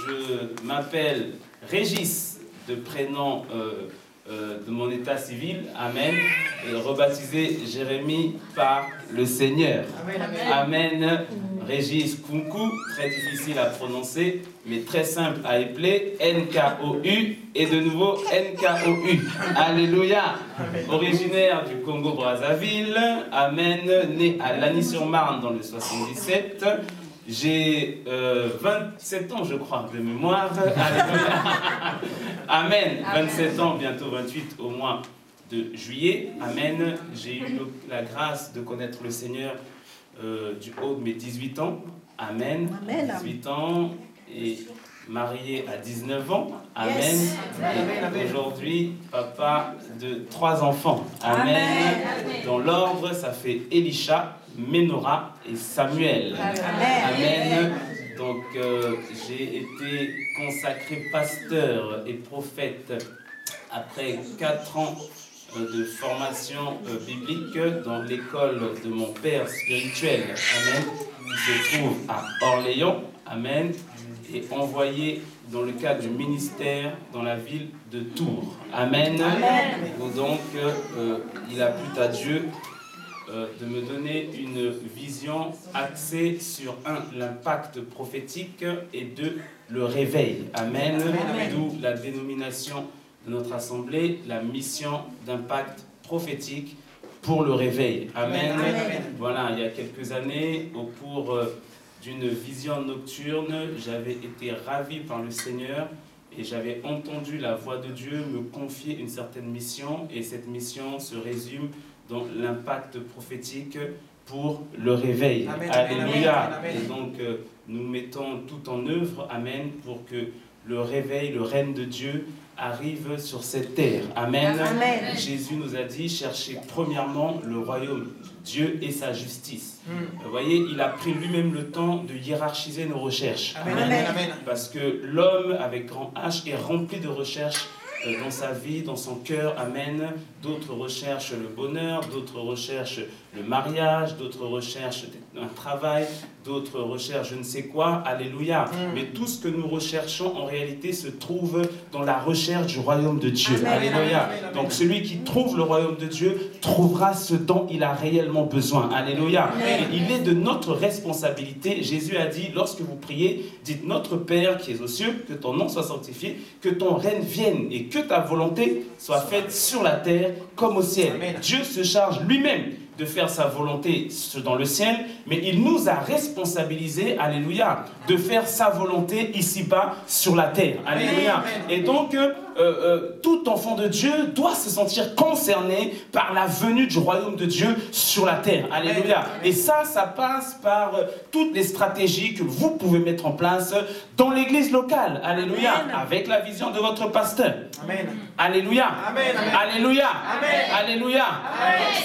je m'appelle Régis, de prénom de mon état civil, amen, et rebaptisé Jérémie par le Seigneur. Amen. Amen. Régis Kunku, très difficile à prononcer, mais très simple à épeler, N-K-O-U, et de nouveau N-K-O-U. Alléluia. Originaire du Congo-Brazzaville, amen, né à Lagny-sur-Marne dans le 77. J'ai 27 ans, je crois, de mémoire. Alléluia. Amen. 27 ans, bientôt 28 au mois de juillet. Amen. J'ai eu la grâce de connaître le Seigneur du haut de mes 18 ans. Amen. Amen. 18 ans et marié à 19 ans. Amen. Yes. Et aujourd'hui, papa de 3 enfants. Amen. Amen. Dans l'ordre, ça fait Elisha, Ménora et Samuel. Amen. Amen. Donc, j'ai été consacré pasteur et prophète après 4 ans de formation biblique dans l'école de mon père spirituel. Amen. Qui se trouve à Orléans. Amen. Et envoyé dans le cadre du ministère dans la ville de Tours. Amen. Amen. Donc, il a plu à Dieu de me donner une vision axée sur l'impact prophétique et 2, le réveil. Amen. Amen. D'où la dénomination de notre assemblée, la mission d'impact prophétique pour le réveil. Amen. Amen. Voilà, il y a quelques années, au cours d'une vision nocturne, j'avais été ravi par le Seigneur et j'avais entendu la voix de Dieu me confier une certaine mission, et cette mission se résume dans l'impact prophétique pour le réveil. Amen. Alléluia. Amen. Et donc, nous mettons tout en œuvre, amen, pour que le réveil, le règne de Dieu arrive sur cette terre. Amen. Amen. Jésus nous a dit, cherchez premièrement le royaume de Dieu et sa justice. Vous voyez, il a pris lui-même le temps de hiérarchiser nos recherches. Amen. Amen. Amen. Parce que l'homme, avec grand H, est rempli de recherches dans sa vie, dans son cœur. Amen. D'autres recherchent le bonheur, d'autres recherchent le mariage, d'autres recherchent un travail, d'autres recherchent je ne sais quoi. Alléluia. Mais tout ce que nous recherchons en réalité se trouve dans la recherche du royaume de Dieu. Amen. Alléluia. Amen. Donc celui qui trouve le royaume de Dieu trouvera ce dont il a réellement besoin. Alléluia. Et il est de notre responsabilité. Jésus a dit, lorsque vous priez, dites, notre Père qui es aux cieux, que ton nom soit sanctifié, que ton règne vienne et que ta volonté soit faite sur la terre comme au ciel. Amen. Dieu se charge lui-même de faire sa volonté dans le ciel, mais il nous a responsabilisés, alléluia, de faire sa volonté ici-bas sur la terre. Alléluia. Et donc, tout enfant de Dieu doit se sentir concerné par la venue du royaume de Dieu sur la terre. Alléluia. Et ça passe par toutes les stratégies que vous pouvez mettre en place dans l'église locale. Alléluia. Avec la vision de votre pasteur. Amen. Alléluia. Amen. Alléluia. Amen. Alléluia.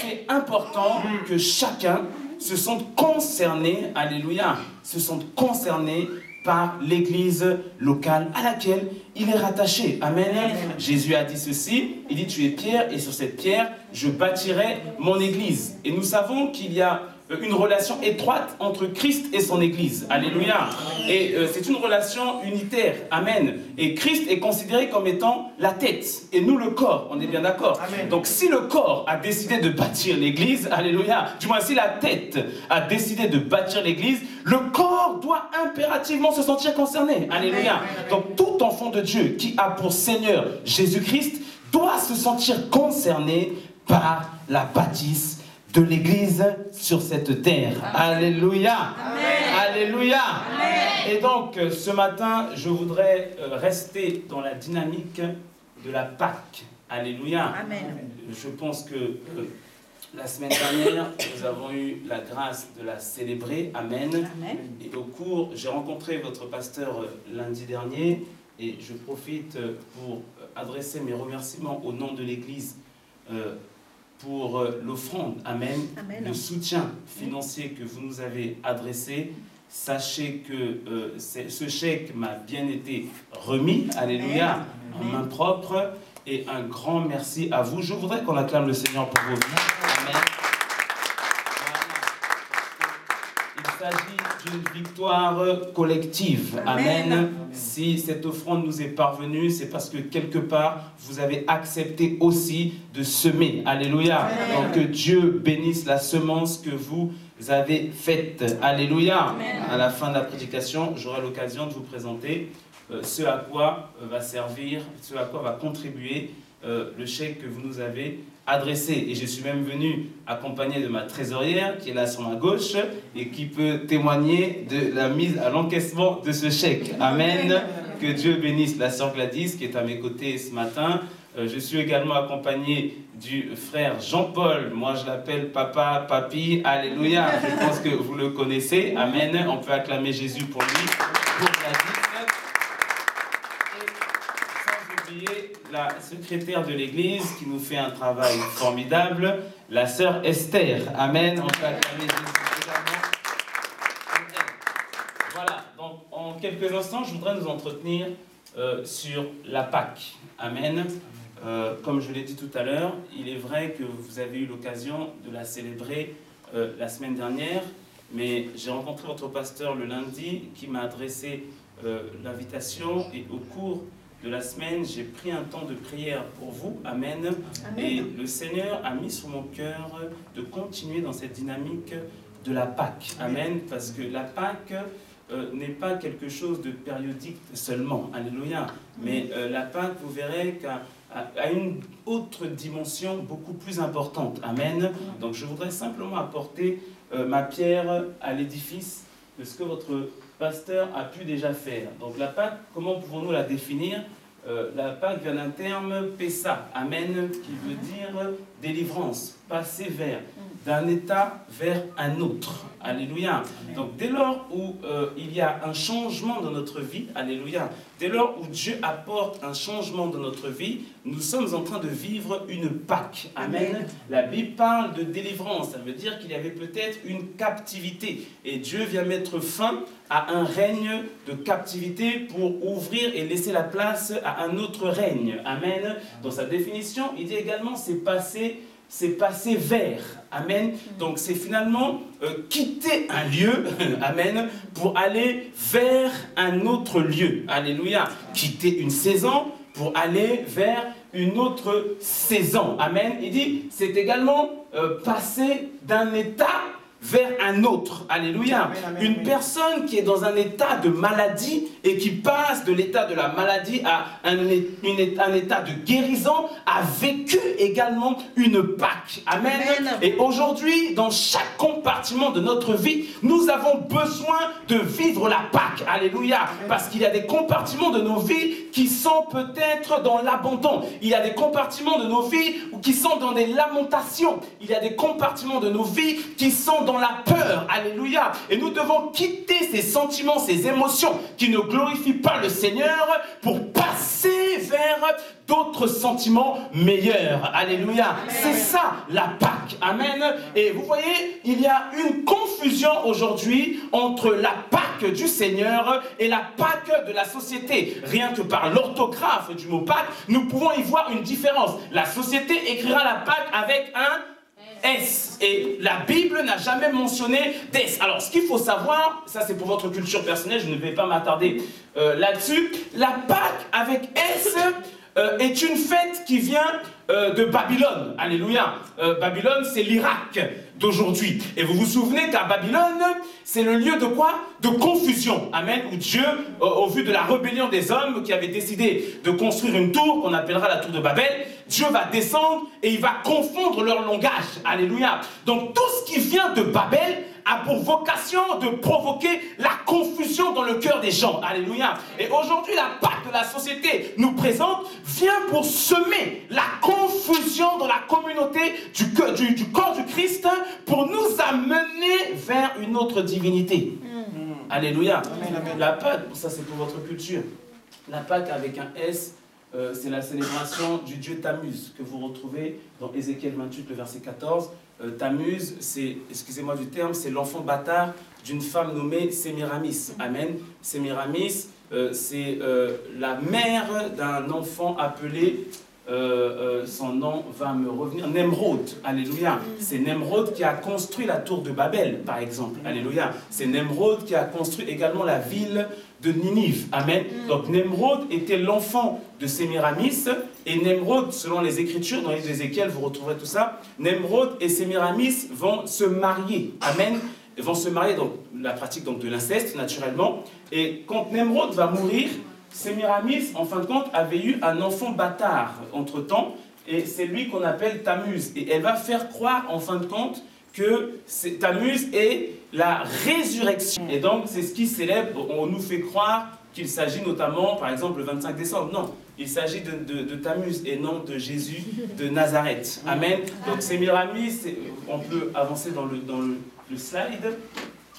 C'est important que chacun se sente concerné, alléluia, se sente concerné par l'église locale à laquelle il est rattaché. Amen. Amen. Jésus a dit ceci, il dit, tu es pierre et sur cette pierre, je bâtirai mon église. Et nous savons qu'il y a une relation étroite entre Christ et son église. Alléluia. Et c'est une relation unitaire. Amen. Et Christ est considéré comme étant la tête et nous le corps. On est bien d'accord. Donc si le corps a décidé de bâtir l'église, alléluia, du moins si la tête a décidé de bâtir l'église, le corps doit impérativement se sentir concerné. Alléluia. Donc tout enfant de Dieu qui a pour Seigneur Jésus-Christ doit se sentir concerné par la bâtisse de l'église sur cette terre. Alléluia. Amen. Alléluia. Amen. Et donc, ce matin, je voudrais rester dans la dynamique de la Pâque. Alléluia. Amen. Je pense que la semaine dernière, nous avons eu la grâce de la célébrer. Amen. Amen. Et au cours, j'ai rencontré votre pasteur lundi dernier et je profite pour adresser mes remerciements au nom de l'église pour l'offrande, amen, amen, le soutien financier que vous nous avez adressé. Sachez que ce chèque m'a bien été remis, alléluia, en main propre, et un grand merci à vous. Je voudrais qu'on acclame le Seigneur pour vos vies. Amen. s'agit d'une victoire collective. Amen. Si cette offrande nous est parvenue, c'est parce que quelque part, vous avez accepté aussi de semer. Alléluia. Donc que Dieu bénisse la semence que vous avez faite. Alléluia. Amen. À la fin de la prédication, j'aurai l'occasion de vous présenter ce à quoi va servir, ce à quoi va contribuer le chèque que vous nous avez adressé. Et je suis même venu accompagné de ma trésorière qui est là sur ma gauche et qui peut témoigner de la mise à l'encaissement de ce chèque. Amen. Que Dieu bénisse la sœur Gladys qui est à mes côtés ce matin. Je suis également accompagné du frère Jean-Paul. Moi, je l'appelle papa, papi. Alléluia. Je pense que vous le connaissez. Amen. On peut acclamer Jésus pour lui, pour Gladys. La secrétaire de l'église qui nous fait un travail formidable, la sœur Esther. Amen. On peut acclamer Jésus également. Voilà, donc en quelques instants, je voudrais nous entretenir sur la Pâque. Amen. Comme je l'ai dit tout à l'heure, il est vrai que vous avez eu l'occasion de la célébrer la semaine dernière, mais j'ai rencontré votre pasteur le lundi qui m'a adressé l'invitation et au cours de la semaine, j'ai pris un temps de prière pour vous. Amen. Amen. Et le Seigneur a mis sur mon cœur de continuer dans cette dynamique de la Pâque. Amen. Parce que la Pâque n'est pas quelque chose de périodique seulement. Alléluia. Mais la Pâque, vous verrez qu'a une autre dimension beaucoup plus importante. Amen. Donc je voudrais simplement apporter ma pierre à l'édifice de ce que votre pasteur a pu déjà faire. Donc la Pâque, comment pouvons-nous la définir? La Pâque vient d'un terme Pessa, Amen, qui veut dire délivrance, passer d'un état vers un autre. Alléluia. Donc dès lors où il y a un changement dans notre vie, alléluia, dès lors où Dieu apporte un changement dans notre vie, nous sommes en train de vivre une Pâque. Amen. La Bible parle de délivrance, ça veut dire qu'il y avait peut-être une captivité. Et Dieu vient mettre fin à un règne de captivité pour ouvrir et laisser la place à un autre règne. Amen. Dans sa définition, il dit également c'est passer vers. Amen. Donc c'est finalement quitter un lieu, amen, pour aller vers un autre lieu. Alléluia. Quitter une saison pour aller vers une autre saison. Amen. Il dit c'est également passer d'un état vers un autre. Alléluia. Amen, amen, une personne qui est dans un état de maladie et qui passe de l'état de la maladie à un état de guérison a vécu également une Pâque. Amen. Amen. Et aujourd'hui, dans chaque compartiment de notre vie, nous avons besoin de vivre la Pâque. Alléluia. Amen. Parce qu'il y a des compartiments de nos vies qui sont peut-être dans l'abandon. Il y a des compartiments de nos vies qui sont dans des lamentations. Il y a des compartiments de nos vies qui sont dans la peur. Alléluia. Et nous devons quitter ces sentiments, ces émotions qui ne glorifient pas le Seigneur pour passer vers d'autres sentiments meilleurs. Alléluia. C'est ça la Pâque. Amen. Et vous voyez, il y a une confusion aujourd'hui entre la Pâque du Seigneur et la Pâque de la société. Rien que par l'orthographe du mot Pâque, nous pouvons y voir une différence. La société écrira la Pâque avec un S. Et la Bible n'a jamais mentionné d'S. Alors, ce qu'il faut savoir, ça c'est pour votre culture personnelle, je ne vais pas m'attarder là-dessus. La Pâque avec S est une fête qui vient de Babylone. Alléluia. Babylone, c'est l'Irak d'aujourd'hui. Et vous vous souvenez qu'à Babylone, c'est le lieu de quoi? De confusion. Amen. Où Dieu, au vu de la rébellion des hommes qui avaient décidé de construire une tour qu'on appellera la tour de Babel, Dieu va descendre et il va confondre leur langage. Alléluia. Donc tout ce qui vient de Babel a pour vocation de provoquer la confusion dans le cœur des gens. Alléluia. Et aujourd'hui, la Pâque de la société nous présente, vient pour semer la confusion dans la communauté du corps du Christ pour nous amener vers une autre divinité. Alléluia. Amen, amen. La Pâque, ça c'est pour votre culture. La Pâque avec un S, c'est la célébration du dieu Tammuz que vous retrouvez dans Ézéchiel 28, le verset 14. Tammuz, c'est, excusez-moi du terme, c'est l'enfant bâtard d'une femme nommée Sémiramis. Amen. Sémiramis, c'est la mère d'un enfant appelé son nom va me revenir, Nemrod, alléluia. C'est Nemrod qui a construit la tour de Babel, par exemple, alléluia. C'est Nemrod qui a construit également la ville de Ninive, amen. Donc Nemrod était l'enfant de Sémiramis, et Nemrod, selon les Écritures, dans les Ézéchiel, vous retrouverez tout ça, Nemrod et Sémiramis vont se marier, amen. Ils vont se marier, donc la pratique donc, de l'inceste, naturellement. Et quand Nemrod va mourir, Sémiramis, en fin de compte, avait eu un enfant bâtard entre-temps, et c'est lui qu'on appelle Tammuz. Et elle va faire croire, en fin de compte, que Tammuz est la résurrection. Et donc, c'est ce qui célèbre, on nous fait croire qu'il s'agit notamment, par exemple, le 25 décembre. Non, il s'agit de Tammuz et non de Jésus de Nazareth. Amen. Donc, Sémiramis, on peut avancer dans le slide.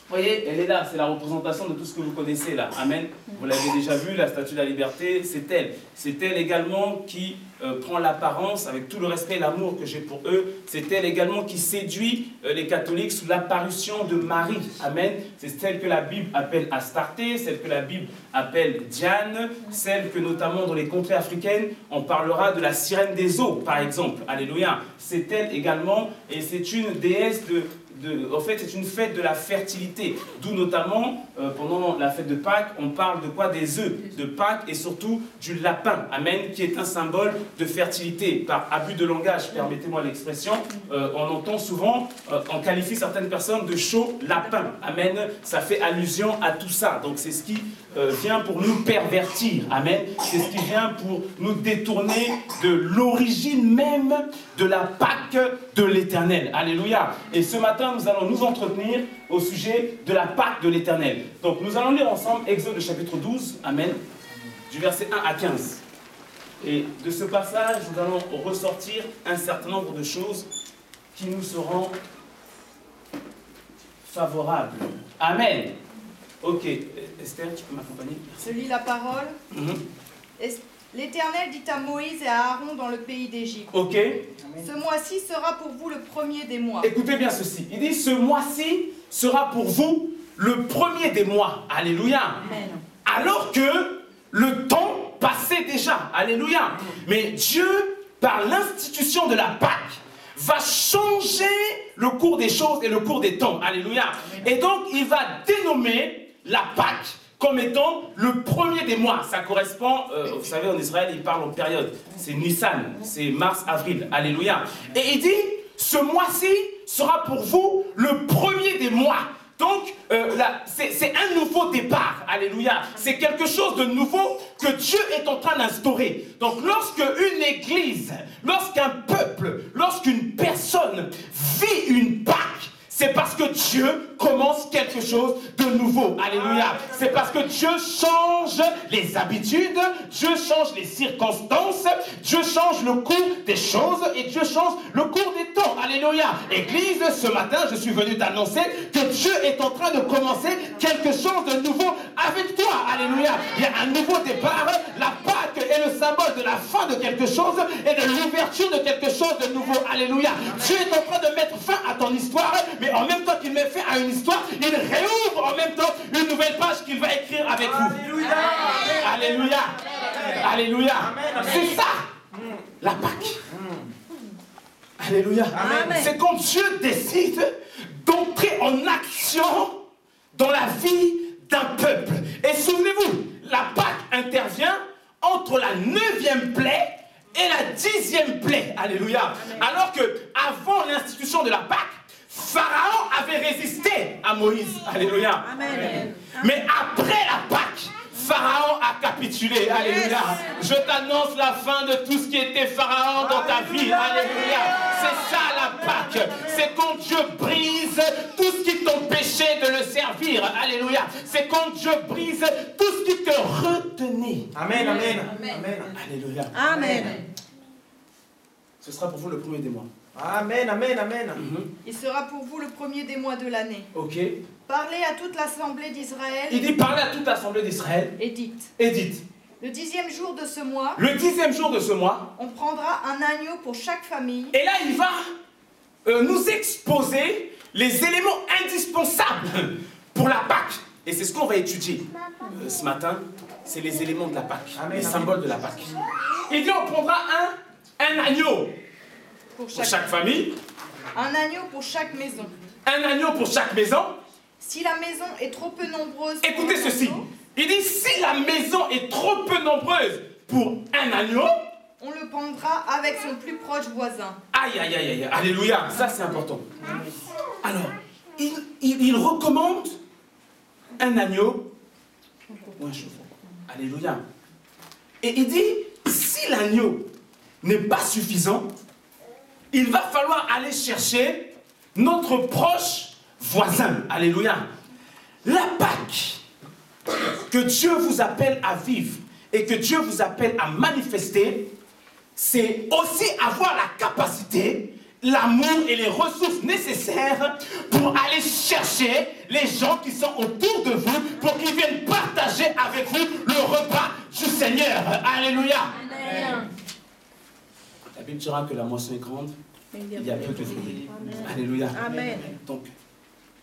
Vous voyez, elle est là, c'est la représentation de tout ce que vous connaissez là. Amen. Vous l'avez déjà vu, la statue de la liberté, c'est elle. C'est elle également qui prend l'apparence, avec tout le respect et l'amour que j'ai pour eux, c'est elle également qui séduit les catholiques sous l'apparition de Marie. Amen. C'est celle que la Bible appelle Astarté, celle que la Bible appelle Diane, celle que notamment dans les contrées africaines, on parlera de la sirène des eaux, par exemple. Alléluia. C'est elle également, et c'est une déesse en fait, c'est une fête de la fertilité, d'où notamment, pendant la fête de Pâques, on parle de quoi? Des œufs de Pâques et surtout du lapin, amen, qui est un symbole de fertilité. Par abus de langage, permettez-moi l'expression, on entend souvent, on qualifie certaines personnes de chaud lapin, amen, ça fait allusion à tout ça, donc c'est ce qui vient pour nous pervertir, amen, c'est ce qui vient pour nous détourner de l'origine même de la Pâque de l'Éternel, alléluia. Et ce matin, nous allons nous entretenir au sujet de la Pâque de l'Éternel. Donc nous allons lire ensemble Exode chapitre 12, amen, du verset 1 à 15. Et de ce passage, nous allons ressortir un certain nombre de choses qui nous seront favorables. Amen. Ok, Esther, tu peux m'accompagner? Je lis la parole. L'Éternel dit à Moïse et à Aaron dans le pays d'Égypte. Ok. Ce mois-ci sera pour vous le premier des mois. Écoutez bien ceci. Il dit, ce mois-ci sera pour vous le premier des mois. Alléluia. Amen. Alors que le temps passait déjà. Alléluia. Mais Dieu, par l'institution de la Pâque, va changer le cours des choses et le cours des temps. Alléluia. Et donc, il va dénommer la Pâque comme étant le premier des mois. Ça correspond, vous savez, en Israël, ils parlent en période. C'est Nissan, c'est mars-avril. Alléluia. Et il dit, ce mois-ci sera pour vous le premier des mois. Donc, c'est un nouveau départ. Alléluia. C'est quelque chose de nouveau que Dieu est en train d'instaurer. Donc, lorsque une église, lorsqu'un peuple, lorsqu'une personne vit une Pâque, c'est parce que Dieu commence quelque chose de nouveau. Alléluia. C'est parce que Dieu change les habitudes, Dieu change les circonstances, Dieu change le cours des choses et Dieu change le cours des temps. Alléluia. Église, ce matin, je suis venu t'annoncer que Dieu est en train de commencer quelque chose de nouveau avec toi. Alléluia. Il y a un nouveau départ. La Pâque est le symbole de la fin de quelque chose et de l'ouverture de quelque chose de nouveau. Alléluia. Dieu est en train de mettre fin à ton histoire, mais en même temps qu'il met fin à une histoire, il réouvre en même temps une nouvelle page qu'il va écrire avec vous. Alléluia. Alléluia. Alléluia. C'est ça, la Pâque. Alléluia. C'est quand Dieu décide d'entrer en action dans la vie d'un peuple. Et souvenez-vous, la Pâque intervient entre la 9e plaie et la 10e plaie. Alléluia. Alors que avant l'institution de la Pâque, Pharaon avait résisté à Moïse. Alléluia. Amen. Mais après la Pâque, Pharaon a capitulé. Alléluia. Je t'annonce la fin de tout ce qui était Pharaon dans ta vie. Alléluia. C'est ça la Pâque. C'est quand Dieu brise tout ce qui t'empêchait de le servir. Alléluia. C'est quand Dieu brise tout ce qui te retenait. Amen, amen. Amen. Alléluia. Amen. Ce sera pour vous le premier des mois. Amen, amen, amen. Il sera pour vous le premier des mois de l'année. Ok. Parlez à toute l'assemblée d'Israël. Il dit parlez à toute l'assemblée d'Israël. Et dites. Et dites. Le 10e jour de ce mois. Le 10e jour de ce mois. On prendra un agneau pour chaque famille. Et là, il va nous exposer les éléments indispensables pour la Pâque. Et c'est ce qu'on va étudier ce matin. C'est les éléments de la Pâque. Amen, les amen. symboles de la Pâque. Il dit on prendra un Un agneau pour pour chaque famille. un agneau pour chaque maison. Un agneau pour chaque maison. Si la maison est trop peu nombreuse pour Écoutez un ceci. agneau, Il dit, si la maison est trop peu nombreuse pour un agneau, on le prendra avec son plus proche voisin. aïe, aïe, aïe, aïe, alléluia, ça c'est important. Alors, il recommande un agneau ou un chevreau. Alléluia. Et il dit, si l'agneau n'est pas suffisant, il va falloir aller chercher notre proche voisin. Alléluia. La Pâque que Dieu vous appelle à vivre et que Dieu vous appelle à manifester, c'est aussi avoir la capacité, l'amour et les ressources nécessaires pour aller chercher les gens qui sont autour de vous pour qu'ils viennent partager avec vous le repas du Seigneur. Alléluia. Amen. La Bible dira que la moisson est grande, il y a peu de fruits. Alléluia. Amen. Donc,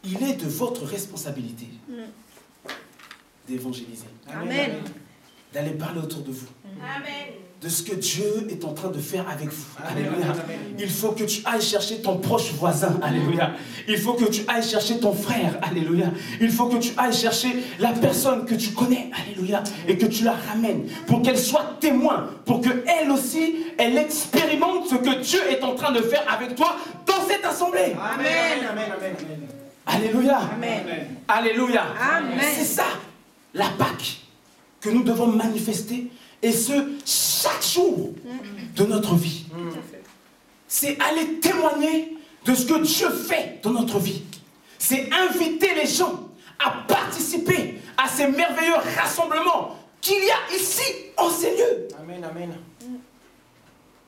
il est de votre responsabilité d'évangéliser, Amen. d'aller parler autour de vous, Amen. de ce que Dieu est en train de faire avec vous. Alléluia. Il faut que tu ailles chercher ton proche voisin. Alléluia. Il faut que tu ailles chercher ton frère. Alléluia. Il faut que tu ailles chercher la personne que tu connais. Alléluia. Et que tu la ramènes pour qu'elle soit témoin, pour qu'elle aussi, elle expérimente ce que Dieu est en train de faire avec toi dans cette assemblée. Amen. Amen. Amen. Alléluia. Amen. Alléluia. Amen. C'est ça, la Pâque que nous devons manifester, et ce, chaque jour de notre vie. C'est aller témoigner de ce que Dieu fait dans notre vie. C'est inviter les gens à participer à ces merveilleux rassemblements qu'il y a ici, en ces lieux. Amen. Amen.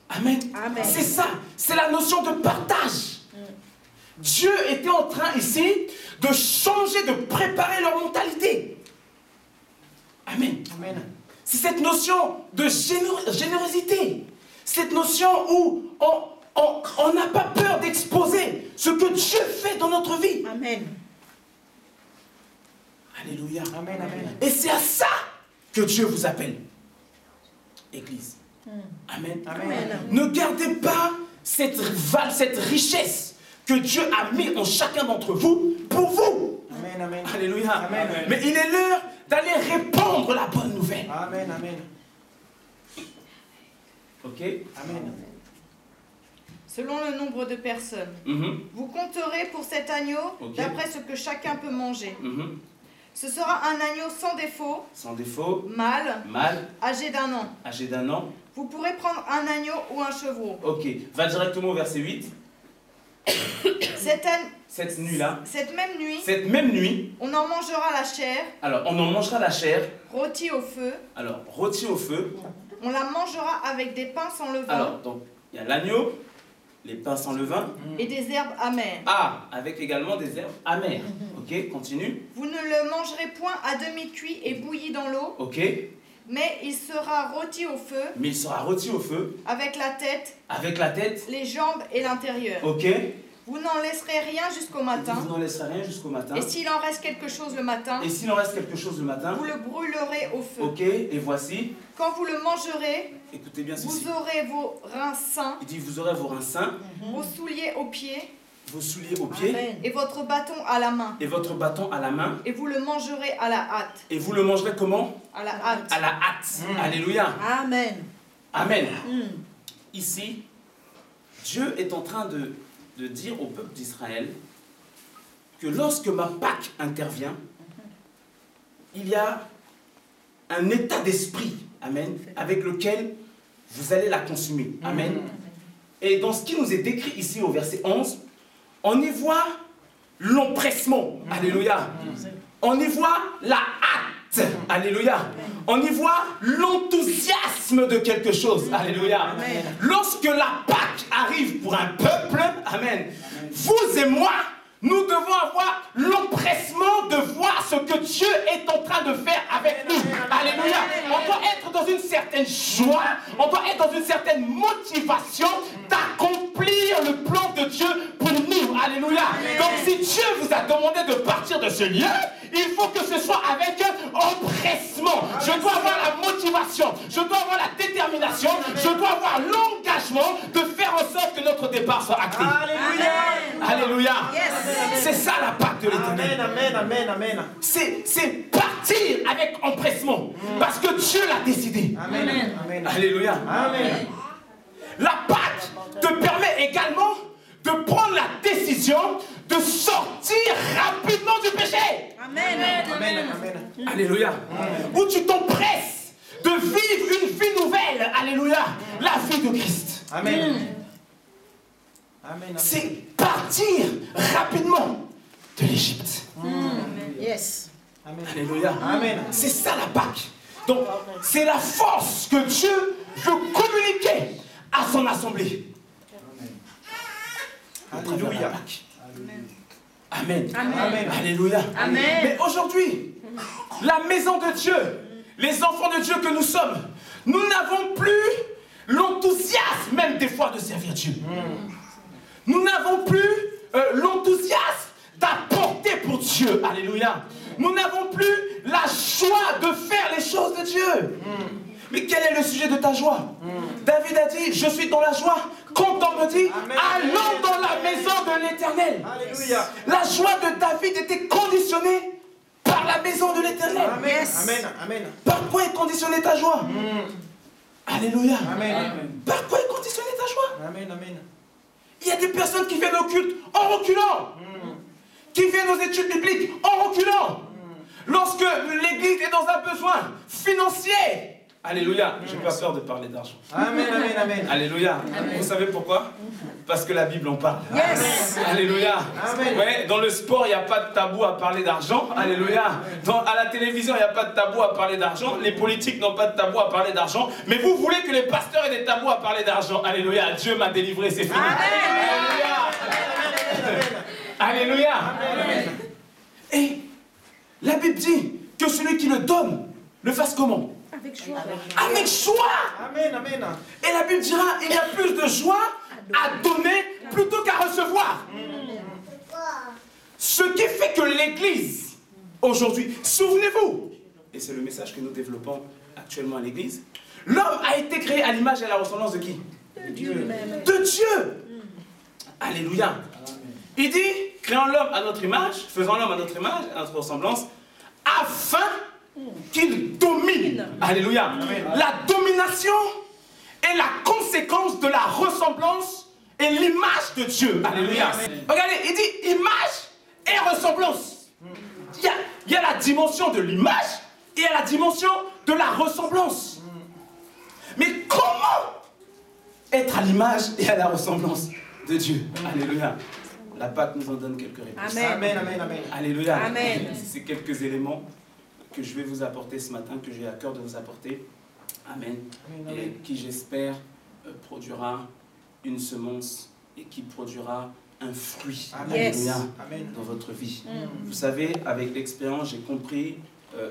Amen. Amen. C'est ça, c'est la notion de partage. Dieu était en train ici de changer, de préparer leur mentalité. Amen. Amen. C'est cette notion de générosité. Cette notion où on n'a pas peur d'exposer ce que Dieu fait dans notre vie. Amen. Alléluia. Amen. Amen. Et c'est à ça que Dieu vous appelle. Église. Amen. Amen. Ne gardez pas cette richesse que Dieu a mis en chacun d'entre vous pour vous. Amen. Amen. Alléluia. Amen. Mais il est l'heure d'aller répandre la bonne nouvelle. Amen. Amen. Ok? Amen. Selon le nombre de personnes. Mhm, Vous compterez pour cet agneau Ok. d'après ce que chacun peut manger. mhm. Ce sera un agneau sans défaut, Sans défaut, mâle, mâle, âgé d'1 an. âgé d'1 an. Vous pourrez prendre un agneau ou un chevreau. Ok, va directement au verset 8. Cette nuit-là, Cette même nuit, cette même nuit, on en mangera la chair, alors on en mangera la chair, rôtie au feu. alors rôtie au feu. On la mangera avec des pains sans levain Alors, donc, il y a l'agneau, les pains sans levain. et des herbes amères. Ah, avec également des herbes amères. Ok, continue. Vous ne le mangerez point à demi cuit et bouilli dans l'eau, Ok, mais il sera rôti au feu mais il sera rôti au feu, avec la tête, avec la tête. les jambes et l'intérieur. Ok, Vous n'en laisserez rien jusqu'au matin. vous n'en laisserez rien jusqu'au matin. Et s'il en reste quelque chose le matin, Et s'il en reste quelque chose le matin, vous le brûlerez au feu. ok, et voici, Quand vous le mangerez, écoutez bien ceci. vous aurez vos reins sains, Il dit, vous aurez vos reins sains, vos souliers aux pieds vos souliers aux pieds, Amen. et votre bâton à la main. et votre bâton à la main. Et vous le mangerez à la hâte. Et vous le mangerez comment? À la hâte. À la hâte. Alléluia. Amen. Amen. Mm. Ici, Dieu est en train de dire au peuple d'Israël que lorsque ma Pâque intervient, il y a un état d'esprit, amen, avec lequel vous allez la consommer. Amen. Et dans ce qui nous est décrit ici au verset 11, on y voit l'empressement. Alléluia. On y voit la hâte. Alléluia. On y voit l'enthousiasme de quelque chose. Alléluia. Lorsque la Pâque arrive pour un peuple, amen, vous et moi, nous devons avoir l'empressement de voir ce que Dieu est en train de faire avec nous. Alléluia. On doit être dans une certaine joie, on doit être dans une certaine motivation d'accomplir le plan de Dieu pour nous. Alléluia. Donc si Dieu vous a demandé de partir de ce lieu, il faut que ce soit avec empressement. Je dois avoir la motivation, je dois avoir la détermination, je dois avoir l'engagement de faire en sorte que notre départ soit acté. Alléluia. Alléluia. Yes. C'est ça la Pâque de l'Éternel. Amen, amen, amen. C'est partir avec empressement. Parce que Dieu l'a décidé. Amen. Amen. Alléluia. Amen. La Pâque te permet également de prendre la décision de sortir rapidement du péché. Amen. Amen. Amen. Alléluia. Où tu t'empresses de vivre une vie nouvelle. Alléluia. La vie de Christ. Amen. Amen. C'est partir rapidement de l'Égypte. Yes. Amen. Alléluia. Amen. C'est ça la Pâque. Donc, c'est la force que Dieu veut communiquer à son assemblée. Alléluia. Amen. Amen. Alléluia. Amen. Mais aujourd'hui, la maison de Dieu, les enfants de Dieu que nous sommes, nous n'avons plus l'enthousiasme même des fois de servir Dieu. Nous n'avons plus l'enthousiasme d'apporter pour Dieu. Alléluia. Nous n'avons plus la joie de faire les choses de Dieu. Mais quel est le sujet de ta joie? David a dit, je suis dans la joie. Quand on me dit, allons dans la maison de l'Éternel. Alléluia. La joie de David était conditionnée par la maison de l'Éternel. Amen. Yes. Amen. Amen. Par quoi est conditionnée ta joie? Alléluia. Amen. Par quoi est conditionnée ta joie? Amen. Amen. Il y a des personnes qui viennent au culte en reculant. Qui viennent aux études bibliques en reculant. Lorsque l'église est dans un besoin financier. Alléluia. J'ai pas peur de parler d'argent. Amen. Amen. Amen. Alléluia. Vous savez pourquoi? Parce que la Bible en parle. Yes. Alléluia. Amen. Ouais, dans le sport, il n'y a pas de tabou à parler d'argent. Alléluia. À la télévision, il n'y a pas de tabou à parler d'argent. Les politiques n'ont pas de tabou à parler d'argent. Mais vous voulez que les pasteurs aient des tabous à parler d'argent. Alléluia. Dieu m'a délivré, c'est fini. Alléluia. Alléluia. Et la Bible dit que celui qui le donne le fasse comment? Avec joie. Avec joie. Amen. Amen. Et la Bible dira, il y a plus de joie à donner plutôt qu'à recevoir. Ce qui fait que l'Église, aujourd'hui, souvenez-vous, et c'est le message que nous développons actuellement à l'Église, l'homme a été créé à l'image et à la ressemblance de qui? De Dieu même. De Dieu. Alléluia. Il dit, créons l'homme à notre image, faisons l'homme à notre image, à notre ressemblance, afin qu'il domine. Alléluia. La domination est la conséquence de la ressemblance et l'image de Dieu. Alléluia. Regardez, il dit image et ressemblance. Il y a la dimension de l'image et il y a la dimension de la ressemblance. Mais comment être à l'image et à la ressemblance de Dieu? Alléluia. La Pâque nous en donne quelques réponses. Amen. Amen. Amen. Amen. Alléluia. Amen. C'est quelques éléments que je vais vous apporter ce matin, que j'ai à cœur de vous apporter. Amen. Amen. Et qui, j'espère, produira une semence et qui produira un fruit. Amen. Alléluia. Amen. Dans votre vie. Vous savez, avec l'expérience, j'ai compris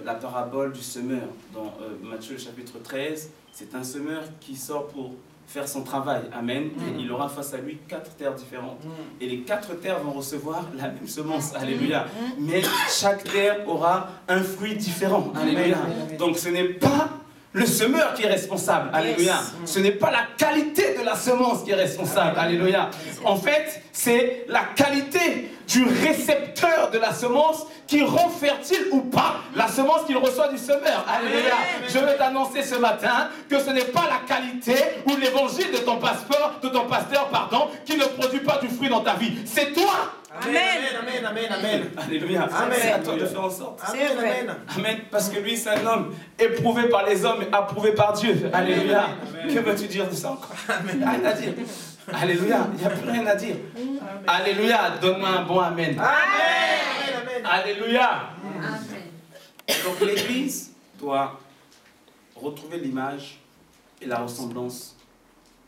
la parabole du semeur dans Matthieu chapitre 13. C'est un semeur qui sort pour faire son travail. Amen. Et il aura face à lui 4 terres différentes. Et les 4 terres vont recevoir la même semence. Alléluia. Mais chaque terre aura un fruit différent. Alléluia. Amen. Donc ce n'est pas le semeur qui est responsable. Alléluia. Ce n'est pas la qualité de la semence qui est responsable. Alléluia. En fait, c'est la qualité du récepteur de la semence qui rend fertile ou pas la semence qu'il reçoit du semeur. Alléluia. Je veux t'annoncer ce matin que ce n'est pas la qualité ou l'évangile de ton pasteur, qui ne produit pas du fruit dans ta vie. C'est toi. Amen. Amen. Amen. Amen. Alléluia. Amen. C'est à toi de faire en sorte. Amen. Amen. Amen. Parce que lui, c'est un homme éprouvé par les hommes, approuvé par Dieu. Alléluia. Que veux-tu dire de ça encore? Rien à dire. Alléluia. Il n'y a plus rien à dire. Alléluia. Donne-moi un bon Amen. Amen. Alléluia. Donc l'Église doit retrouver l'image et la ressemblance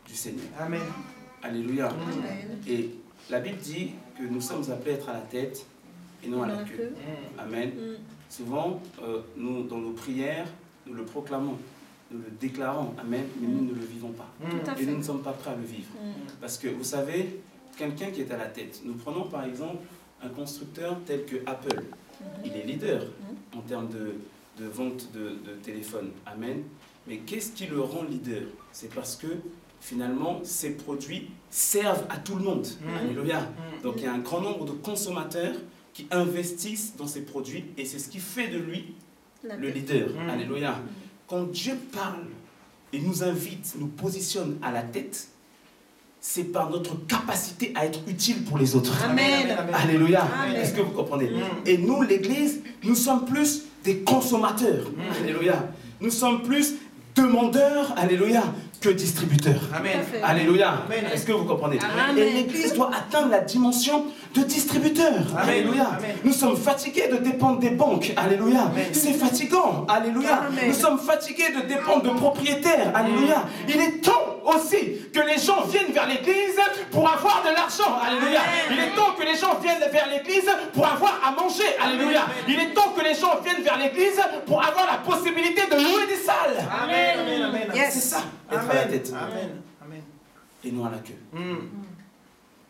du Seigneur. Amen. Alléluia. Et la Bible dit que nous sommes appelés à être à la tête et non à la queue. Amen. Souvent, nous, dans nos prières, nous le proclamons, nous le déclarons. Amen. Mais nous ne le vivons pas. Et nous ne sommes pas prêts à le vivre. Parce que, vous savez, quelqu'un qui est à la tête, nous prenons par exemple un constructeur tel que Apple. Il est leader en termes de vente de téléphone. Amen. Mais qu'est-ce qui le rend leader? C'est parce que finalement, ces produits servent à tout le monde. Alléluia. Donc il y a un grand nombre de consommateurs qui investissent dans ces produits et c'est ce qui fait de lui le leader. Alléluia. Quand Dieu parle et nous invite, nous positionne à la tête, c'est par notre capacité à être utile pour les autres. Amen. Alléluia. Est-ce que vous comprenez? Et nous, l'Église, nous sommes plus des consommateurs. Alléluia. Nous sommes plus demandeurs, alléluia, que distributeurs. Amen. Alléluia. Amen. Est-ce que vous comprenez? Amen. Et l'Église doit atteindre la dimension de distributeur. Amen. Alléluia. Amen. Nous sommes fatigués de dépendre des banques. Alléluia. C'est fatigant. Alléluia. Amen. Nous sommes fatigués de dépendre de propriétaires. Alléluia. Il est temps aussi que les gens viennent vers l'Église pour avoir de l'argent. Alléluia. Il est temps que les gens viennent vers l'Église pour avoir à manger. Alléluia. Il est temps que les gens viennent vers l'Église pour avoir la possibilité de louer des salles. Amen. Amen. Amen. Yes. C'est ça, être à la tête. Amen. Amen. Et non à la queue.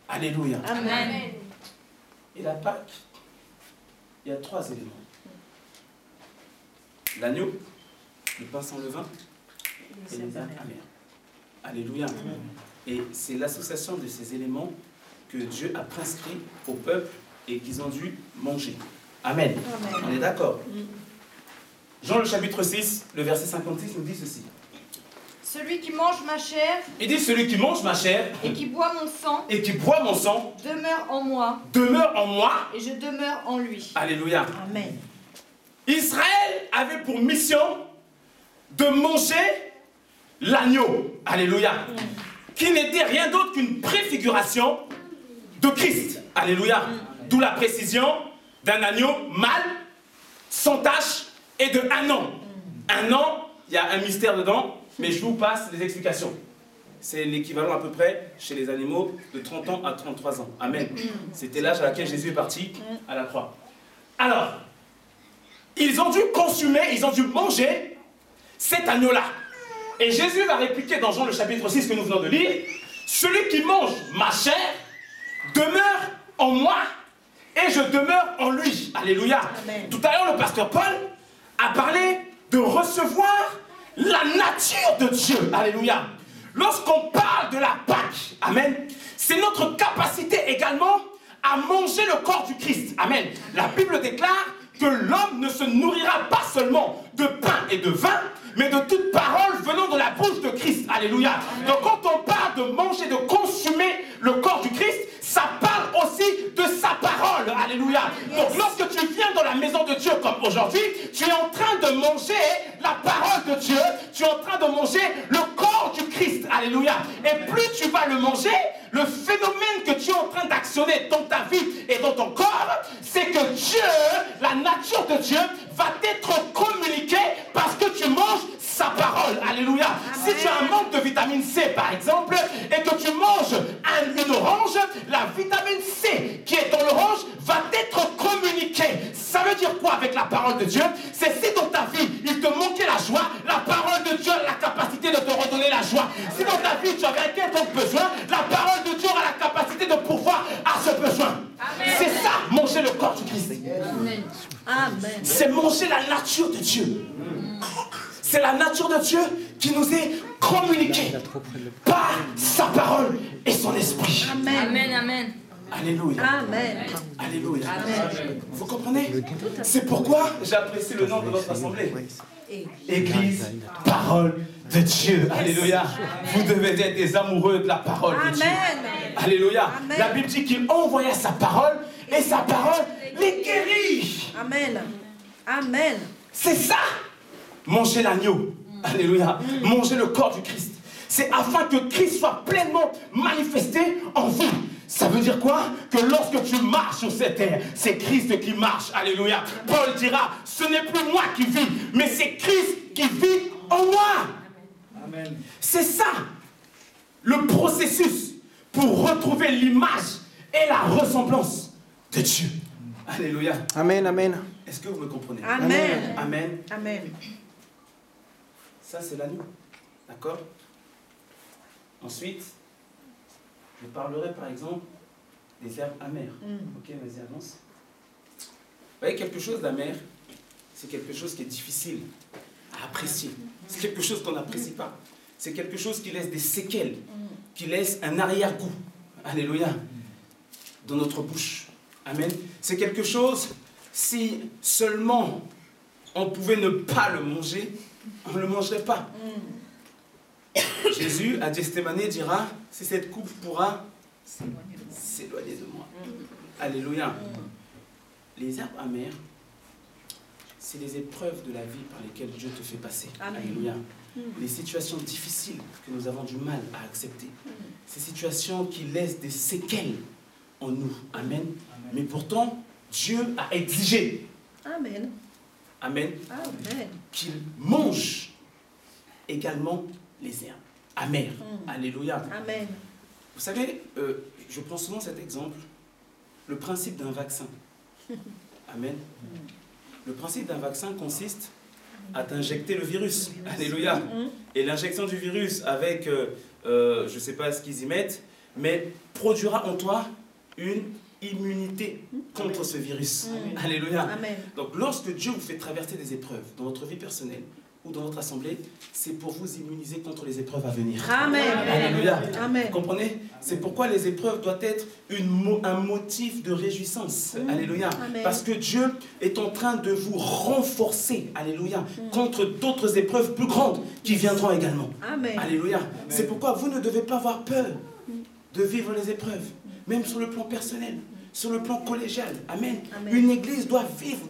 Alléluia. Amen. Et la Pâque, il y a 3 éléments. L'agneau, le pain sans levain et les âmes amères. Alléluia. Et c'est l'association de ces éléments que Dieu a prescrit au peuple et qu'ils ont dû manger. Amen. On est d'accord? Jean le chapitre 6, le verset 56 nous dit ceci. Celui qui mange ma chair Il dit, celui qui mange ma chair et qui boit mon sang et qui boit mon sang demeure en moi demeure en moi. et je demeure en lui. Alléluia. Amen. Israël avait pour mission de manger l'agneau. Alléluia. Qui n'était rien d'autre qu'une préfiguration de Christ. Alléluia. D'où la précision d'un agneau mâle, sans tache et de 1 an. 1 an, il y a un mystère dedans, mais je vous passe les explications. C'est l'équivalent à peu près chez les animaux de 30 ans à 33 ans. Amen. C'était l'âge à laquelle Jésus est parti à la croix. Alors, ils ont dû consommer, ils ont dû manger cet agneau-là. Et Jésus va répliquer dans Jean le chapitre 6 que nous venons de lire, « Celui qui mange ma chair demeure en moi et je demeure en lui. » Alléluia. Amen. Tout à l'heure, le pasteur Paul a parlé de recevoir la nature de Dieu. Alléluia. Lorsqu'on parle de la Pâque, amen, c'est notre capacité également à manger le corps du Christ. Amen. La Bible déclare que l'homme ne se nourrira pas seulement de pain et de vin, mais de toute parole venant de la bouche de Christ. Alléluia. Donc quand on parle de manger, de consommer le corps du Christ, ça parle aussi de sa parole. Alléluia. Donc lorsque tu viens dans la maison de Dieu comme aujourd'hui, tu es en train de manger la parole de Dieu, tu es en train de manger le corps du Christ. Alléluia. Et plus tu vas le manger, le phénomène que tu es en train d'actionner dans ta vie et dans ton corps, c'est que Dieu, la nature de Dieu, va t'être communiquée parce que tu manges sa parole. Alléluia. Si tu as un manque de vitamine C, par exemple, et que tu manges une orange, la vitamine C qui est dans l'orange va t'être communiquée. Ça veut dire quoi avec la parole de Dieu? C'est si dans ta vie, il te manquait la joie, la parole de Dieu a la capacité de te redonner la joie. Si dans ta vie, tu avais un quelconque besoin, la parole de Dieu aura la capacité de pourvoir à ce besoin. C'est ça, manger le corps du Christ. Amen. C'est manger la nature de Dieu. C'est la nature de Dieu qui nous est communiquée par sa parole et son esprit. Amen. Amen, amen. Alléluia. Amen. Alléluia. Amen. Vous comprenez? C'est pourquoi j'apprécie le nom de votre assemblée. Église, parole de Dieu. Alléluia. Vous devez être des amoureux de la parole de Dieu. Amen. Alléluia. Amen. La Bible dit qu'il envoya sa parole et sa parole les guérit. Amen. Amen. C'est ça. Manger l'agneau. Alléluia. Manger le corps du Christ. C'est afin que Christ soit pleinement manifesté en vous. Ça veut dire quoi? Que lorsque tu marches sur cette terre, c'est Christ qui marche. Alléluia. Paul dira, ce n'est plus moi qui vis, mais c'est Christ qui vit en moi. Amen. C'est ça, le processus pour retrouver l'image et la ressemblance de Dieu. Alléluia. Amen. Amen. Est-ce que vous me comprenez? Amen. Amen. Amen. Ça, c'est l'agneau. D'accord? Ensuite, je parlerai par exemple des herbes amères. Ok, vas-y, avance. voyez, quelque chose d'amer, c'est quelque chose qui est difficile à apprécier. C'est quelque chose qu'on n'apprécie pas. C'est quelque chose qui laisse des séquelles, qui laisse un arrière-goût. Alléluia. Dans notre bouche. Amen. C'est quelque chose, si seulement on pouvait ne pas le manger, on ne le mangerait pas. Jésus, à Gethsémane, dira, si cette coupe pourra s'éloigner de moi. Alléluia. Les herbes amères, c'est les épreuves de la vie par lesquelles Dieu te fait passer. Amen. Alléluia. Les situations difficiles que nous avons du mal à accepter. Ces situations qui laissent des séquelles en nous. Amen. Amen. Mais pourtant, Dieu a exigé. Amen. Amen. Amen. Qu'il mange également les herbes amères. Alléluia. Amen. Vous savez, je prends souvent cet exemple, le principe d'un vaccin. Amen. Le principe d'un vaccin consiste à t'injecter le virus. Alléluia. Et l'injection du virus avec, je ne sais pas ce qu'ils y mettent, mais produira en toi une immunité contre ce virus. Alléluia. Amen. Donc lorsque Dieu vous fait traverser des épreuves dans votre vie personnelle ou dans votre assemblée, c'est pour vous immuniser contre les épreuves à venir. Amen. Alléluia. Amen. Vous comprenez? C'est pourquoi les épreuves doivent être un motif de réjouissance. Alléluia. Amen. Parce que Dieu est en train de vous renforcer. Alléluia. Contre d'autres épreuves plus grandes qui viendront également. Amen. Alléluia. C'est pourquoi vous ne devez pas avoir peur de vivre les épreuves, même sur le plan personnel, sur le plan collégial. Amen. Amen. Une église doit vivre